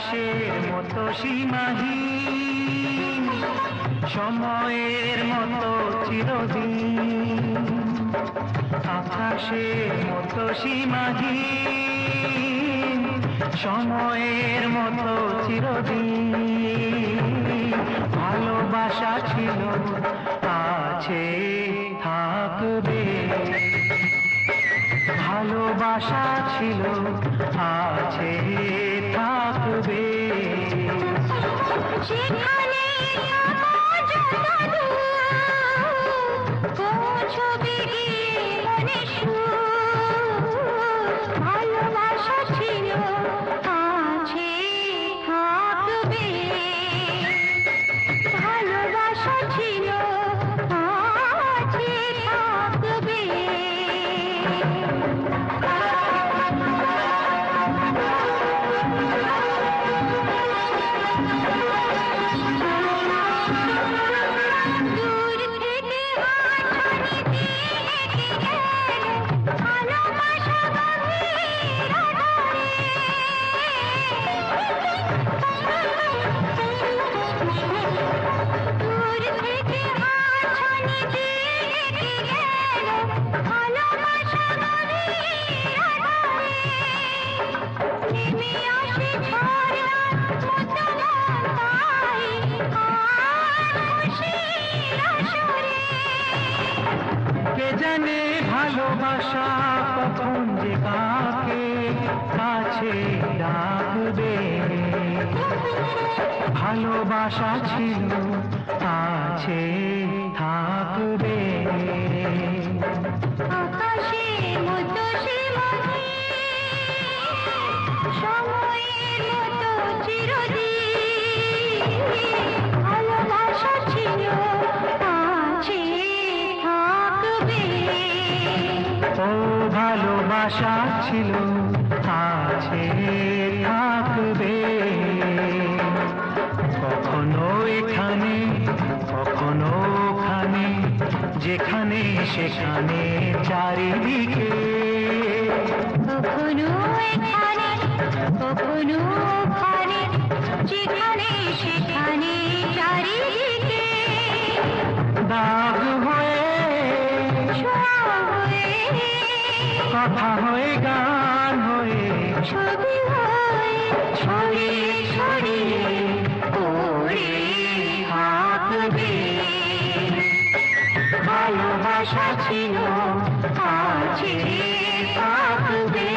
আকাশের মতো সীমাহীন, সময়ের মতো চিরদিন। আকাশের মতো সীমাহীন, সময়ের মতো চিরদিন। ভালোবাসা ছিল, আছে, থাকবে। ভালোবাসা ছিল, আছে, থাকবে। সেখানে পৌঁছবে মনে ভালোবাসা ছিল, আছে, থাকবে। ভালোবাসা ছিল, আছে, থাকবে। কে জানে ভালোবাসা কখন যে কাকে কাছে ডাকবে। ভালোবাসা ছিল, আছে, থাকবে। আকাশের মতো সময়ের মতো চিরদিন। ভালোবাসা ছিল, আছে, থাকবে। ও ভালোবাসা ছিল, আছে, থাকবে। কখনো এখানে, কখনো ওখানে, যেখানে সেখানে চারিদিকে। কখনো এখানে, কখনো ওখানে, যেখানে সেখানে চারিদিকে। দাগ হয়ে, ছোঁয়া হয়ে, কথা হয়ে, গান হয়ে, ছবি হয়ে, ছড়িয়ে ছড়িয়ে পড়ে থাকবে। ভালোবাসা ছিল, আছে, থাকবে।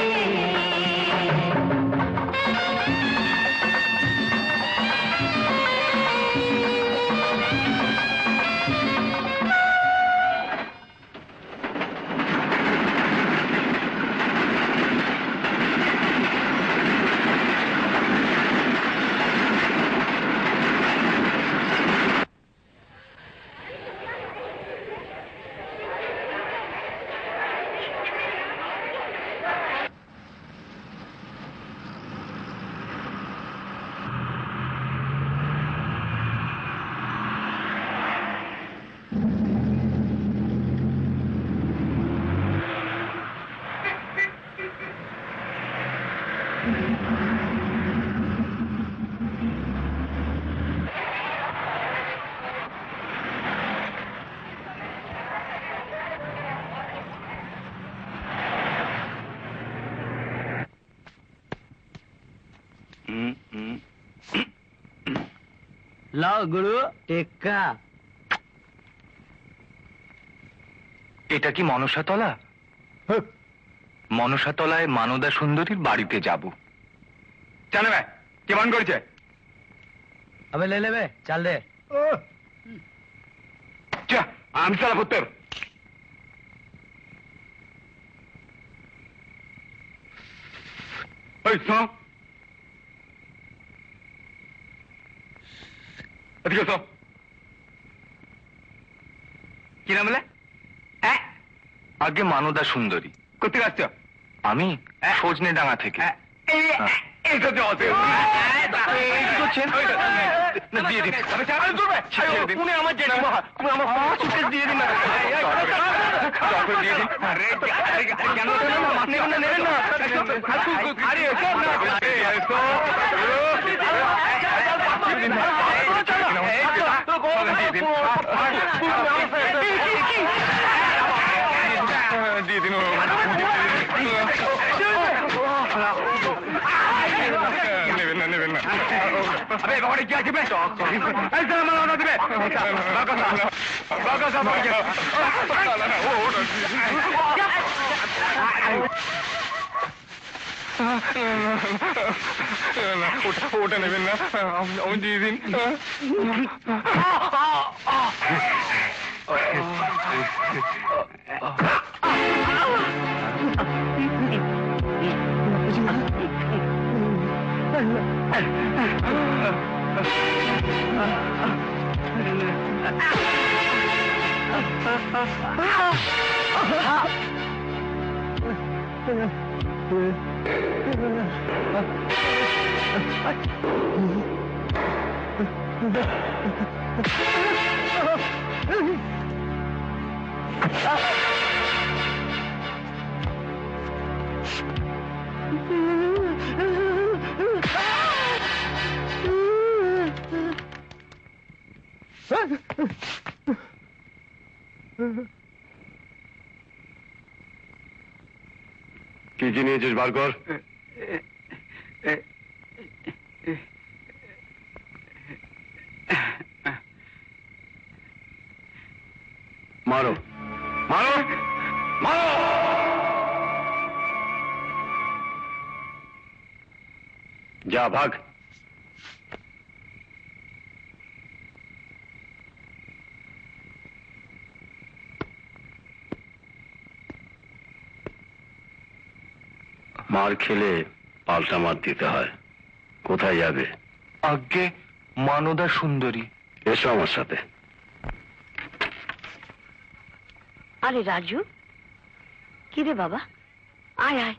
লাও গুরু টেক্কা। এটা কি মনসাতলা? মনসাতলায় মানদা সুন্দরীর বাড়িতে যাব। জানে ভাই কেমন করছে? আবে লে লেবে চাল দে। আমি সারা পুত্তর। কি নাম বলে? আগে মানদা সুন্দরী। কোথায় আসছ? আমি সজনে ডাঙ্গা থেকে। এইটা দেওয়া আছে। এই কি করছেন? না, দিয়ে দিন। উনি আমার জেঠিমা, উনি আমার সুকেশ দিয়ে দিন না। দিয়ে দিন। আরে, কেন দেবেন না? নেবেন না, নেবেন না। আরে, এসব না। দিয়ে দিন। নেবেন না, নেবেন না। আরে বাবারে কি আছে? ওটা নেবেন না, আমি দিয়ে দিন। কি কি নিয়েছিস বার কর। মারো, মারো, মারো। যা ভাগ। মার খেলে পাল্টা মার দিতে হয়। কোথায় যাবে? আজ্ঞে মানদা সুন্দরী। এসো আমার সাথে। আরে রাজু, কি রে বাবা, আয় আয়।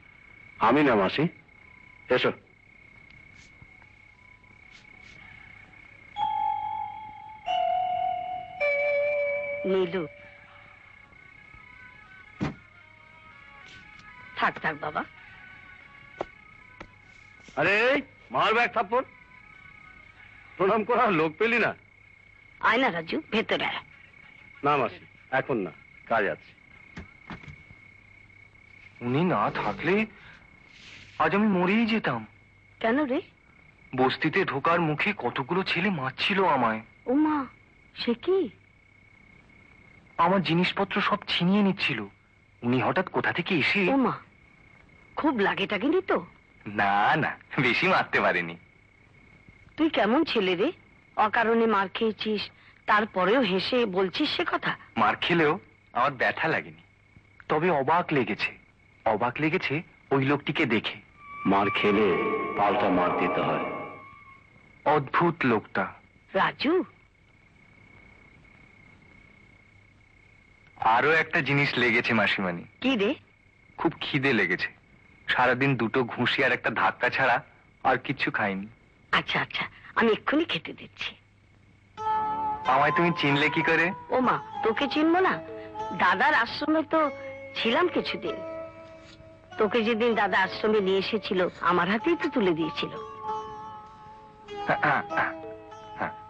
আমি না মাসি, এসো। নীলু, থাক থাক বাবা। আরে মার ব্যাগ থাপ্পড়। প্রণাম করার লোক পেলি না? আয় না রাজু, ভেতরে আয়। না মাসি, এখন না, কাজ আছে। উনি না থাকলে আজ আমি মরেই যেতাম। কেন রে? বস্তিতে ঢোকার মুখে কতগুলো ছেলে মারছিল আমায়। ও মা, সে কি? আমার জিনিসপত্র সব ছিনিয়ে নিচ্ছিল। উনি হঠাৎ কোথা থেকে এসে। ও মা, খুব লাগে টাগেনি তো? না না, বেশি মারতে পারেনি। তুই কেমন ছেলে রে, অকারণে মার খেয়েছিস, তারপরেও হেসে বলছিস সে কথা? মার খেলেও আমার ব্যথা লাগেনি, তবে অবাক লেগেছে। অবাক লেগেছে ওই লোকটিকে দেখে। মার খেলে পাল্টা মার দিতে হয়। অদ্ভুত লোকটা। রাজু, আরো একটা জিনিস লেগেছে মাসিমানি। কি রে? খুব খিদে লেগেছে। সারাদিন দুটো ঘুষি আর একটা ধাক্কা ছাড়া আর কিচ্ছু খাইনি। আচ্ছা আচ্ছা, আমি এক্ষুনি খেতে দিচ্ছি। আমায় তুমি চিনলে কি করে? ও মা, তোকে চিনবো না? দাদার আশ্রমে তো ছিলাম কিছুদিন। তোকে যেদিন দাদা আশ্রমে নিয়ে এসেছিল, আমার হাতেই তো তুলে দিয়েছিল।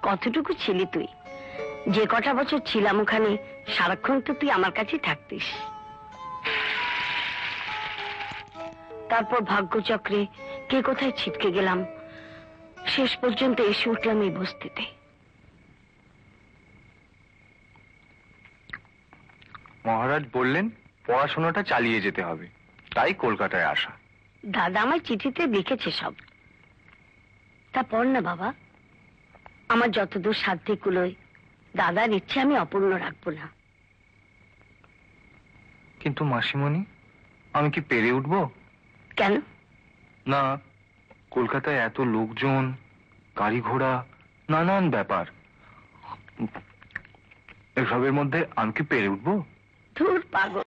কতটুকু ছিলি তুই? যে কটা বছর ছিলাম ওখানে, সারাক্ষণ তো তুই আমার কাছেই থাকতিস। তারপর ভাগ্যচক্রে কে কোথায় ছিটকে গেলাম, শেষ পর্যন্ত এসে উঠলাম এই বস্তিতে। মহারাজ বললেন পড়াশোনাটা চালিয়ে যেতে হবে, তাই কলকাতায় আসা। দাদা আমার চিঠিতে লিখেছে সব। তা পড় না বাবা, আমার যতদূর সাধ্যে কুলোয় দাদার ইচ্ছে আমি অপূর্ণ রাখবো না। কিন্তু মাসিমণি, আমি কি পেরে উঠবো? কেন? না, কলকাতায় এত লোকজন, গাড়ি ঘোড়া, নানান ব্যাপার, এসবের মধ্যে আমি কি পেরে উঠবো? ধুর পাগল।